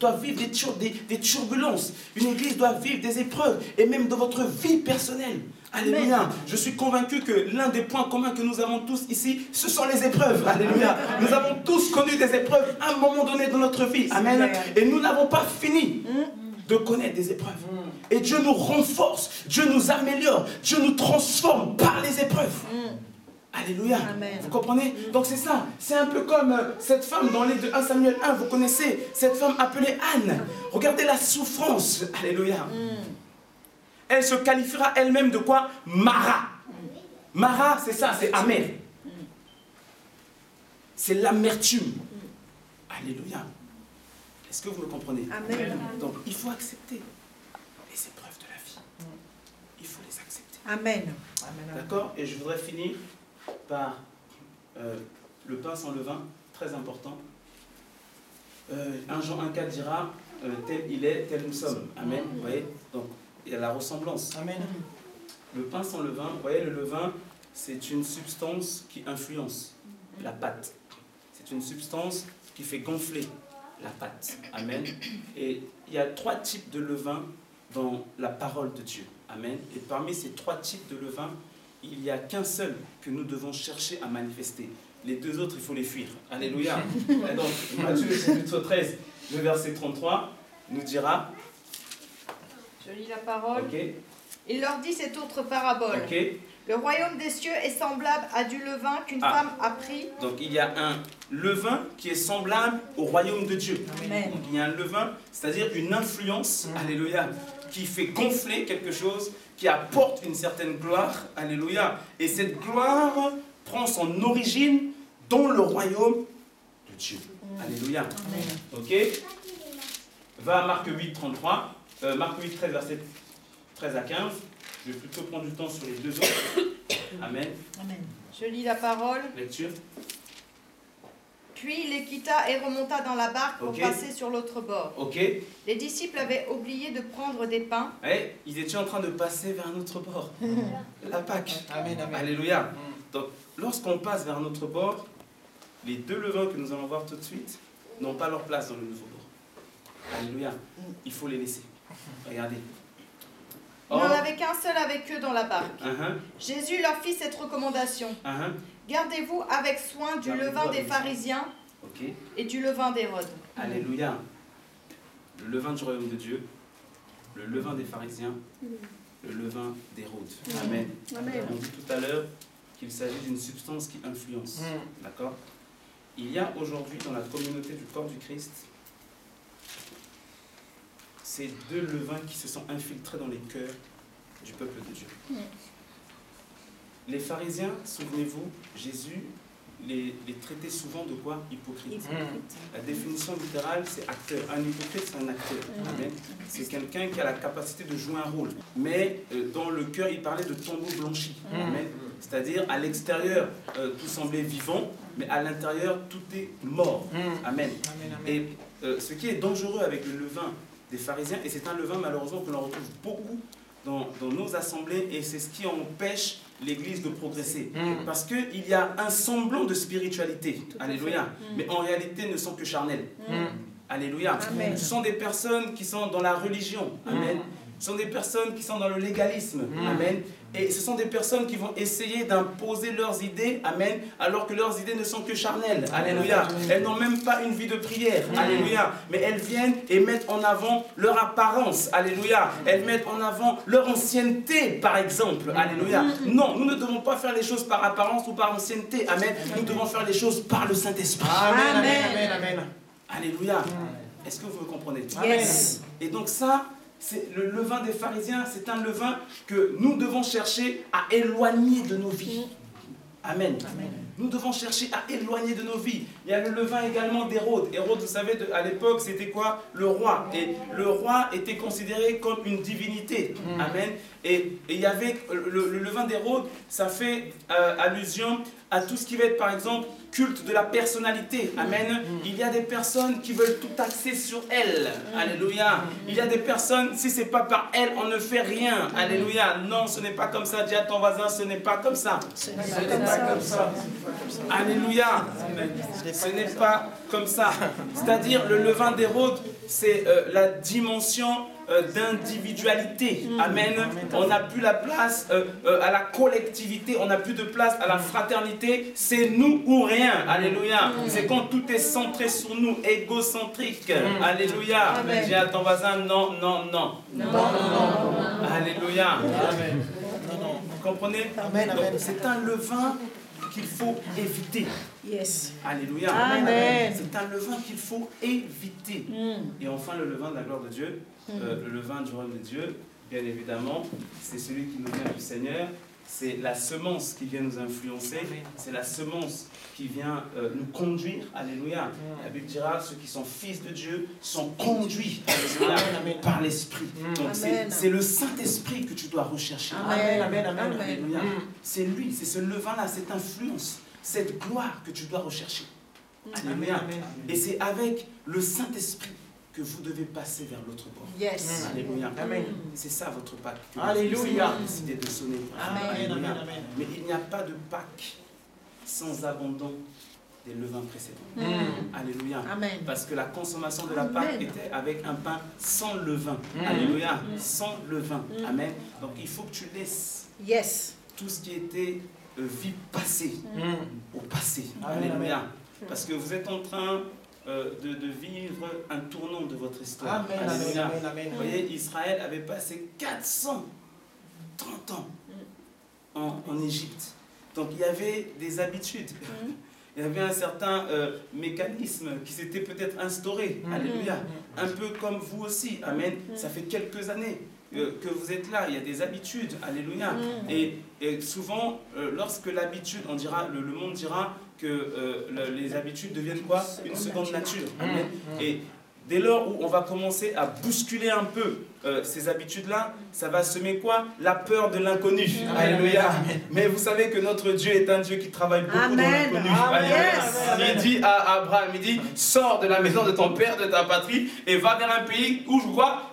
des turbulences. Une église doit vivre des épreuves, et même dans votre vie personnelle. Alléluia. Amen. Je suis convaincu que l'un des points communs que nous avons tous ici, ce sont les épreuves. Alléluia. Nous avons tous connu des épreuves à un moment donné dans notre vie. Amen. Et nous n'avons pas fini de connaître des épreuves. Et Dieu nous renforce, Dieu nous améliore, Dieu nous transforme par les épreuves. Alléluia. Amen. Vous comprenez? Donc c'est ça. C'est un peu comme cette femme dans les 1 Samuel 1. Vous connaissez cette femme appelée Anne. Regardez la souffrance. Alléluia. Elle se qualifiera elle-même de quoi? Mara. Mara, c'est ça, c'est amer. C'est l'amertume. Alléluia. Est-ce que vous me comprenez? Amen. Donc il faut accepter les épreuves de la vie. Il faut les accepter. Amen. D'accord? Et je voudrais finir par le pain sans levain, très important. 1 Jean 1,4 dira tel il est, tel nous sommes. Amen. Vous voyez? Donc il y a la ressemblance. Amen. Le pain sans levain, vous voyez, le levain, c'est une substance qui influence la pâte. C'est une substance qui fait gonfler la pâte. Amen. Et il y a 3 types de levain dans la parole de Dieu. Amen. Et parmi ces 3 types de levain, il n'y a qu'un seul que nous devons chercher à manifester. Les 2 autres, il faut les fuir. Alléluia. Et donc, Matthieu chapitre 13, le verset 33, nous dira... Je lis la parole. Ok. Il leur dit cette autre parabole. Ok. Le royaume des cieux est semblable à du levain qu'une femme a pris. Donc il y a un levain qui est semblable au royaume de Dieu. Amen. Donc il y a un levain, c'est-à-dire une influence, alléluia, qui fait gonfler quelque chose, qui apporte une certaine gloire, alléluia. Et cette gloire prend son origine dans le royaume de Dieu. Alléluia. Amen. Ok. Va à Marc 8, 33. Marc 8, 13, verset 13 à 15. Je vais plutôt prendre du temps sur les 2 autres. Amen. Amen. Je lis la parole. Lecture. Puis il les quitta et remonta dans la barque pour Ok. passer sur l'autre bord. Ok. Les disciples avaient oublié de prendre des pains. Ouais, ils étaient en train de passer vers un autre bord. La Pâque. Amen. Amen. Alléluia. Donc, lorsqu'on passe vers un autre bord, les 2 levains que nous allons voir tout de suite n'ont pas leur place dans le nouveau bord. Alléluia. Il faut les laisser. Regardez. Il n'y en avait qu'un seul avec eux dans la barque. Uh-huh, Jésus leur fit cette recommandation. uh-huh. Gardez-vous avec soin du Gardez-vous levain des avec soin. pharisiens Ok. et du levain d'Hérode. Alléluia. Le levain du royaume de Dieu, le levain des pharisiens, le levain d'Hérode. Amen. Amen. On dit tout à l'heure qu'il s'agit d'une substance qui influence. D'accord? Il y a aujourd'hui dans la communauté du corps du Christ ces 2 levains qui se sont infiltrés dans les cœurs du peuple de Dieu. Les pharisiens, souvenez-vous, Jésus les traiter souvent de quoi? Hypocrite. La définition littérale, c'est acteur. Un hypocrite, c'est un acteur. Amen. C'est quelqu'un qui a la capacité de jouer un rôle. Mais dans le cœur, il parlait de tombeau blanchi. Amen. C'est-à-dire, à l'extérieur, tout semblait vivant, mais à l'intérieur, tout est mort. Amen. Et ce qui est dangereux avec le levain des pharisiens, et c'est un levain malheureusement que l'on retrouve beaucoup dans nos assemblées, et c'est ce qui empêche l'Église de progresser. Parce qu'il y a un semblant de spiritualité, alléluia, mais en réalité ne sont que charnels. Alléluia. Amen. Ce sont des personnes qui sont dans la religion. Amen. Ce sont des personnes qui sont dans le légalisme. Amen. Et ce sont des personnes qui vont essayer d'imposer leurs idées. Amen. Alors que leurs idées ne sont que charnelles. Alléluia. Elles n'ont même pas une vie de prière. Alléluia. Mais elles viennent et mettent en avant leur apparence. Alléluia. Elles mettent en avant leur ancienneté, par exemple. Alléluia. Non, nous ne devons pas faire les choses par apparence ou par ancienneté. Amen. Nous devons faire les choses par le Saint-Esprit. Amen, amen, amen. Alléluia. Est-ce que vous me comprenez? Yes. Et donc ça, c'est le levain des pharisiens, c'est un levain que nous devons chercher à éloigner de nos vies. Amen. Nous devons chercher à éloigner de nos vies. Il y a le levain également d'Hérode. Hérode, vous savez, à l'époque, c'était quoi? Le roi. Et le roi était considéré comme une divinité. Amen. Et il y avait le levain d'Hérode, ça fait allusion à tout ce qui va être, par exemple, culte de la personnalité. Amen. Il y a des personnes qui veulent tout axer sur elles. Alléluia. Il y a des personnes, si ce n'est pas par elles, on ne fait rien. Alléluia. Non, ce n'est pas comme ça. Dis à ton voisin, ce n'est pas comme ça. Ce n'est pas comme ça. Alléluia. Ce n'est pas comme ça. C'est-à-dire, le levain d'Hérode, c'est la dimension d'individualité. Amen. On n'a plus la place à la collectivité, on n'a plus de place à la fraternité. C'est nous ou rien. Alléluia. C'est quand tout est centré sur nous, égocentrique. Alléluia. Dis à ton voisin, non, non, non. Alléluia. Vous comprenez? Donc, c'est un levain qu'il faut éviter. Yes. Alléluia. Amen. C'est un levain qu'il faut éviter. Et enfin, le levain de la gloire de Dieu, le levain du royaume de Dieu, bien évidemment, c'est celui qui nous vient du Seigneur. C'est la semence qui vient nous influencer. C'est la semence qui vient nous conduire. Alléluia. La Bible dira, ceux qui sont fils de Dieu sont conduits par l'Esprit. Donc c'est le Saint-Esprit que tu dois rechercher. Alléluia. C'est lui, c'est ce levain-là, cette influence, cette gloire que tu dois rechercher. Alléluia. Et c'est avec le Saint-Esprit que vous devez passer vers l'autre bord. Yes. Alléluia. Amen. C'est ça votre Pâques. Alléluia. Vous avez décidé de sonner. Amen. Mais il n'y a pas de Pâques sans abandon des levains précédents. Alléluia. Amen. Parce que la consommation de la Pâque était avec un pain sans levain. Alléluia. Sans levain. Amen. Donc il faut que tu laisses tout ce qui était vie passée au passé. Alléluia. Parce que vous êtes en train de vivre un tournant de votre histoire. Alléluia. Vous voyez, Israël avait passé 430 ans en Égypte. Donc il y avait des habitudes. Il y avait un certain mécanisme qui s'était peut-être instauré. Alléluia. Un peu comme vous aussi. Amen. Ça fait quelques années que vous êtes là. Il y a des habitudes. Alléluia. Et souvent, lorsque l'habitude, on dira, le monde dira que les habitudes deviennent quoi? Une seconde nature. Amen. Et dès lors où on va commencer à bousculer un peu ces habitudes-là, ça va semer quoi? La peur de l'inconnu. Alléluia. Mais vous savez que notre Dieu est un Dieu qui travaille beaucoup dans l'inconnu. Il dit à Abraham, il dit, sors de la maison de ton père, de ta patrie, et va vers un pays où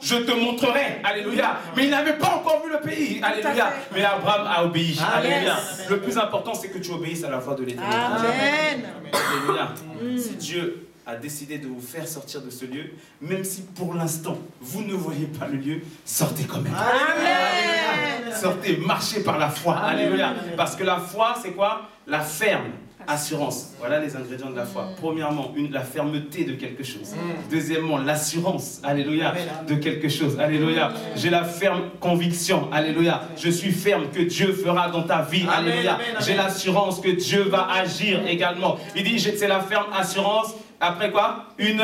je te montrerai. Alléluia. Mais il n'avait pas encore vu le pays. Alléluia. Mais Abraham a obéi. Alléluia. Le plus important, c'est que tu obéisses à la voix de l'Éternel. Amen. Alléluia. Si Dieu a décidé de vous faire sortir de ce lieu, même si pour l'instant vous ne voyez pas le lieu, sortez quand même. Amen. Sortez, marchez par la foi. Alléluia. Parce que la foi, c'est quoi? La ferme assurance. Voilà les ingrédients de la foi. Premièrement, la fermeté de quelque chose. Deuxièmement, l'assurance, alléluia, de quelque chose. Alléluia. J'ai la ferme conviction, alléluia. Je suis ferme que Dieu fera dans ta vie, alléluia. J'ai l'assurance que Dieu va agir également. Il dit, c'est la ferme assurance. Après quoi? Une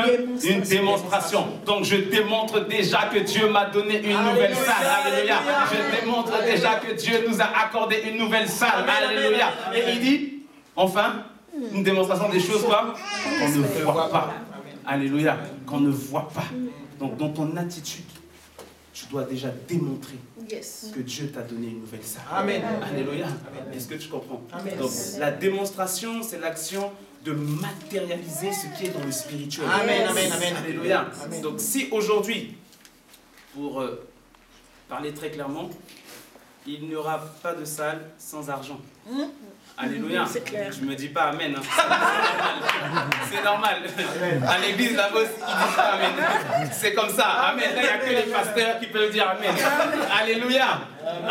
démonstration. Donc je démontre déjà que Dieu m'a donné une nouvelle salle. Alléluia. Je démontre déjà que Dieu nous a accordé une nouvelle salle. Alléluia. Et il dit, enfin, Une démonstration des choses quoi qu'on ne voit pas. Alléluia. Qu'on ne voit pas. Donc dans ton attitude, tu dois déjà démontrer que Dieu t'a donné une nouvelle salle. Amen. Alléluia. Est-ce que tu comprends? Amen. Donc la démonstration, c'est l'action de matérialiser ce qui est dans le spirituel. Amen, amen, amen. Alléluia. Amen. Donc si aujourd'hui, pour parler très clairement, il n'y aura pas de salle sans argent. Alléluia. C'est clair. Je ne me dis pas amen. Hein. C'est normal. À l'église, là-bas, ils disent pas amen. C'est comme ça. Amen. Là, il n'y a que les pasteurs qui peuvent dire amen. Alléluia.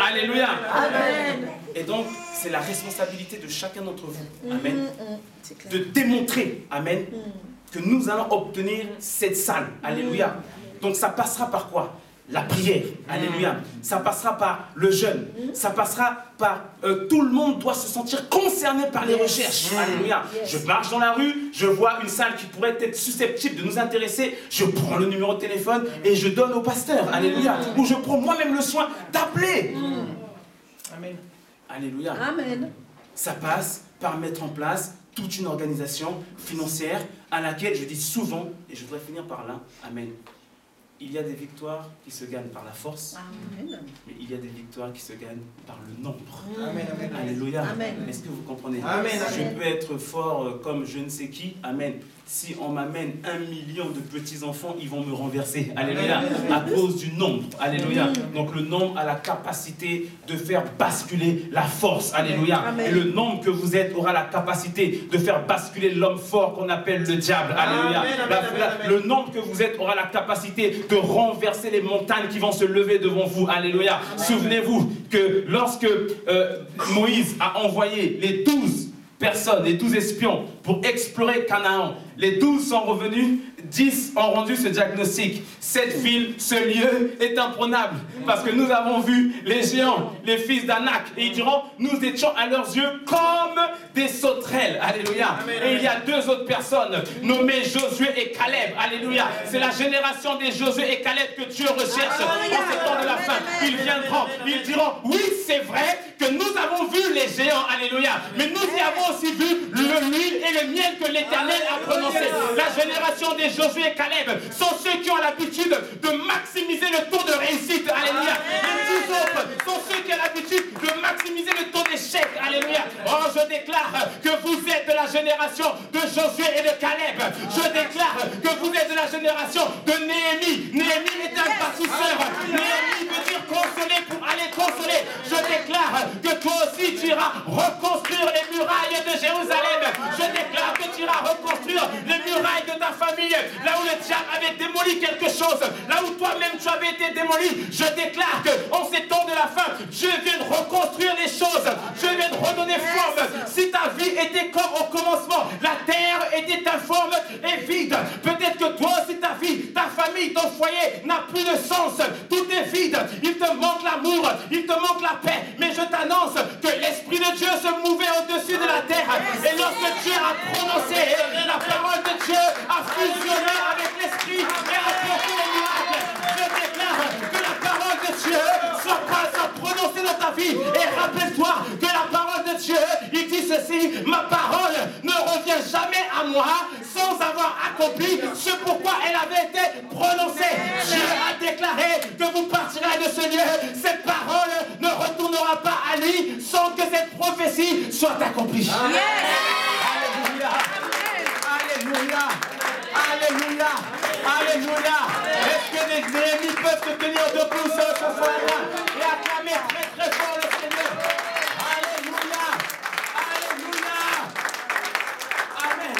Alléluia. Amen. Et donc, c'est la responsabilité de chacun d'entre vous. Amen. De démontrer, amen, que nous allons obtenir cette salle. Alléluia. Donc, ça passera par quoi? La prière, alléluia. Ça passera par le jeûne. Ça passera par tout le monde doit se sentir concerné par les recherches. Alléluia. Je marche dans la rue, je vois une salle qui pourrait être susceptible de nous intéresser. Je prends le numéro de téléphone et je donne au pasteur. Alléluia. Ou je prends moi-même le soin d'appeler. Amen. Alléluia. Amen. Ça passe par mettre en place toute une organisation financière à laquelle je dis souvent, et je voudrais finir par là, amen. Il y a des victoires qui se gagnent par la force, Amen. mais il y a des victoires qui se gagnent par le nombre. Amen, amen. Alléluia. Amen. Est-ce que vous comprenez? Amen, Je amen. peux être fort comme je ne sais qui. Amen. Si on m'amène 1 million de petits-enfants, ils vont me renverser. Alléluia. À cause du nombre. Alléluia. Donc le nombre a la capacité de faire basculer la force. Alléluia. Amen. Et le nombre que vous êtes aura la capacité de faire basculer l'homme fort qu'on appelle le diable. Alléluia. Amen, amen, amen. Le nombre que vous êtes aura la capacité de renverser les montagnes qui vont se lever devant vous. Alléluia. Souvenez-vous que lorsque Moïse a envoyé les 12 personnes, les 12 espions pour explorer Canaan, les 12 sont revenus, 10 ont rendu ce diagnostic. Cette ville, ce lieu est imprenable parce que nous avons vu les géants, les fils d'Anak, et ils diront, nous étions à leurs yeux comme des sauterelles. Alléluia. Et il y a 2 autres personnes nommées Josué et Caleb. Alléluia. C'est la génération des Josué et Caleb que Dieu recherche en ces temps de la fin. Ils viendront, ils diront, oui, c'est vrai que nous avons vu les géants. Alléluia. Mais nous y avons aussi vu l'huile et le miel que l'Éternel a prononcé. La génération des Josué et Caleb sont ceux qui ont l'habitude de maximiser le taux de réussite. Alléluia. Les 10 autres sont ceux qui ont l'habitude de maximiser le taux d'échec. Alléluia. Oh, je déclare que vous êtes de la génération de Josué et de Caleb. Je déclare que vous êtes de la génération de Néhémie. Néhémie est un bâtisseur. Néhémie veut dire consoler pour aller consoler. Je déclare que toi aussi tu iras reconstruire les murailles de Jérusalem. Je déclare que tu iras reconstruire les murailles de ta famille. Là où le diable avait démoli quelque chose, là où toi-même tu avais été démoli, je déclare qu'en ces temps de la fin, Dieu vient de reconstruire les choses. Dieu vient de redonner forme. Si ta vie était comme au commencement, la terre était informe et vide. Peut-être que toi aussi ta vie, ta famille, ton foyer n'a plus de sens. Tout est vide. Il te manque l'amour, il te manque la paix. Mais je t'annonce que l'Esprit de Dieu se mouvait au-dessus de la terre. Et lorsque Dieu a prononcé, la parole de Dieu a fusionné avec l'Esprit et a apporté les miracles. Je déclare que la parole de Dieu soit prononcée dans ta vie. Et rappelle-toi que la parole de Dieu, il dit ceci, ma parole ne revient jamais à moi sans avoir accompli ce pourquoi elle avait été prononcée. Dieu a déclaré que vous partirez de ce lieu. Cette parole ne retournera pas à lui sans que cette prophétie soit accomplie. Alléluia. Alléluia. Alléluia. Alléluia. Est-ce que les Néhémies peuvent se tenir debout ce soir-là et acclamer très très fort le Seigneur? Alléluia. Alléluia. Amen.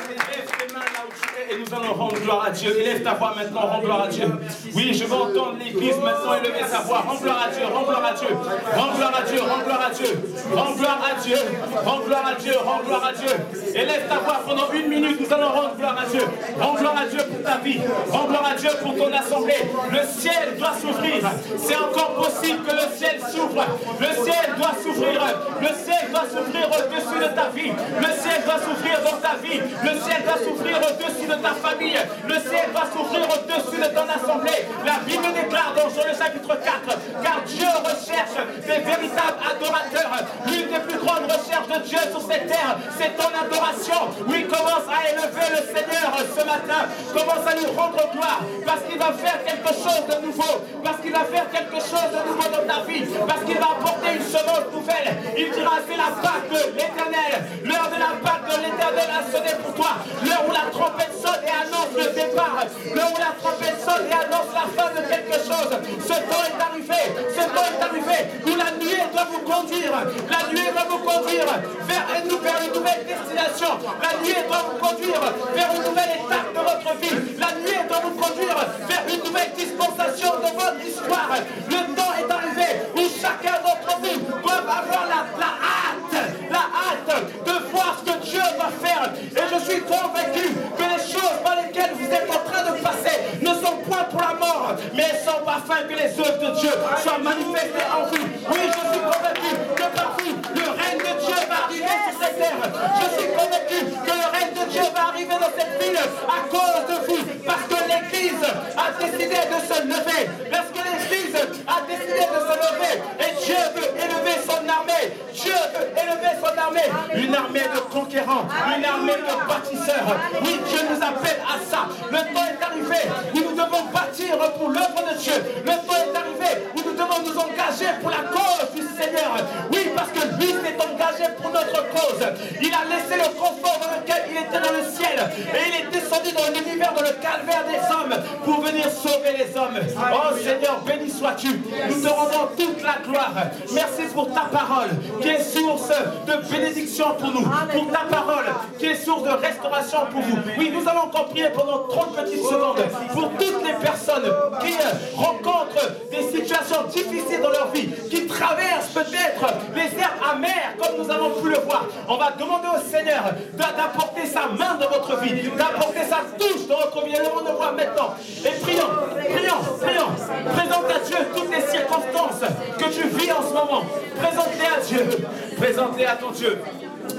Lève tes mains là où tu es et nous allons rendre gloire à Dieu. Élève ta voix maintenant, rends gloire à Dieu. Oui, je veux entendre l'église maintenant élever sa voix. Rends gloire à Dieu, rends gloire à Dieu. Rends gloire à Dieu, rends gloire à Dieu. Rends gloire à Dieu. Rends gloire à Dieu, rends gloire à Dieu. Élève ta voix pendant 1 minute, nous allons rendre gloire à Dieu. Rends gloire à Dieu pour ta vie. Rends gloire à Dieu pour ton assemblée. Le ciel doit s'ouvrir. C'est encore possible que le ciel s'ouvre. Le ciel doit s'ouvrir. Le ciel doit s'ouvrir au-dessus de ta vie. Le ciel doit s'ouvrir dans ta vie. Le ciel doit s'ouvrir au-dessus de ta famille. Le ciel doit s'ouvrir au-dessus de ton assemblée. La Bible déclare dans Jean le chapitre 4, car Dieu recherche des véritables adorateurs. L'une des plus grandes recherches de de Dieu sur cette terre, c'est ton adoration. Oui, commence à élever le Seigneur ce matin. Commence à lui rendre gloire parce qu'il va faire quelque chose de nouveau. Parce qu'il va faire quelque chose de nouveau dans ta vie. Parce qu'il va apporter une semence nouvelle. Il dira c'est la Pâque de l'Éternel. L'heure de la Pâque de l'Éternel a sonné pour toi. L'heure où la trompette sonne et annonce le départ. L'heure où la trompette sonne et annonce la fin de quelque chose. Ce temps est arrivé. Ce temps est arrivé où la nuée doit vous conduire. La nuée doit vous conduire vers une nouvelle destination. La nuée doit vous conduire vers une nouvelle étape de votre vie. La nuée doit vous conduire vers une nouvelle dispensation de votre histoire. Le temps est arrivé où chacun d'entre vous doit avoir la hâte de voir ce que Dieu va faire. Et je suis convaincu que les choses par lesquelles vous êtes en train de passer ne sont point pour la mort, mais elles sont afin que les œuvres de Dieu soient manifestées en vous. Oui, je suis convaincu que par vous, le règne de Dieu va arriver sur cette terre. Je suis convaincu que le règne de Dieu va arriver dans cette ville à cause de vous, parce que l'Église a décidé de se lever. Parce que l'Église a décidé de se lever. Et Dieu veut élever son armée. Dieu veut élever son armée. Une armée de conquérants, une armée de bâtisseurs. Oui, Dieu nous appelle à ça. Le temps est arrivé où nous devons bâtir pour l'œuvre de Dieu. Le temps est arrivé où nous devons nous engager pour la cause du Seigneur. Oui, parce que lui s'est engagé pour notre cause. Il a laissé le confort dans lequel il était dans le ciel. Et il est descendu dans l'univers, dans le calvaire des hommes, pour venir sauver les hommes. Oh Seigneur, béni sois-tu. Nous te rendons toute la gloire. Merci pour ta parole, qui est source de bénédiction pour nous. Pour ta parole, qui est source de restauration pour vous. Oui, nous allons encore prier pendant 30 petites secondes pour toutes les personnes qui rencontrent des situations difficiles dans leur vie, qui traversent peut-être les herbes amères, comme nous avons pu le voir. On va demander au Seigneur d'apporter sa main dans votre vie, d'apporter sa touche dans votre vie. Allons le voir maintenant. Et prions, prions, prions. Présente à Dieu toutes les circonstances que tu vis en ce moment. Présente-les à Dieu. Présente-les à ton Dieu.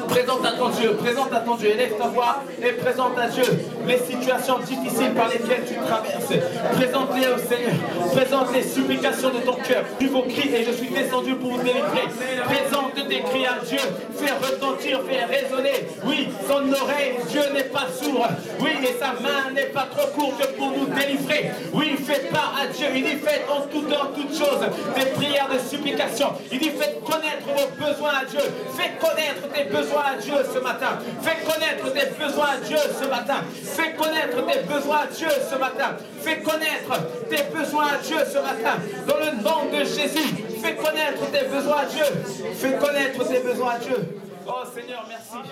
Présente à ton Dieu, présente à ton Dieu, élève ta voix et présente à Dieu les situations difficiles par lesquelles tu traverses. Présente-les au Seigneur, présente les supplications de ton cœur. Tu vos cris et je suis descendu pour vous délivrer. Présente tes cris à Dieu, fais retentir, fais résonner. Oui, son oreille, Dieu n'est pas sourd. Oui, et sa main n'est pas trop courte pour nous délivrer. Oui, fais part à Dieu, il dit faites en toutes choses des prières de supplication. Il dit faites connaître vos besoins à Dieu, fais connaître tes besoins à Dieu ce matin. Fais connaître tes besoins à Dieu ce matin. Fais connaître tes besoins à Dieu ce matin. Fais connaître tes besoins à Dieu ce matin. Dans le nom de Jésus, fais connaître tes besoins à Dieu. Fais connaître tes besoins à Dieu. Oh Seigneur, merci.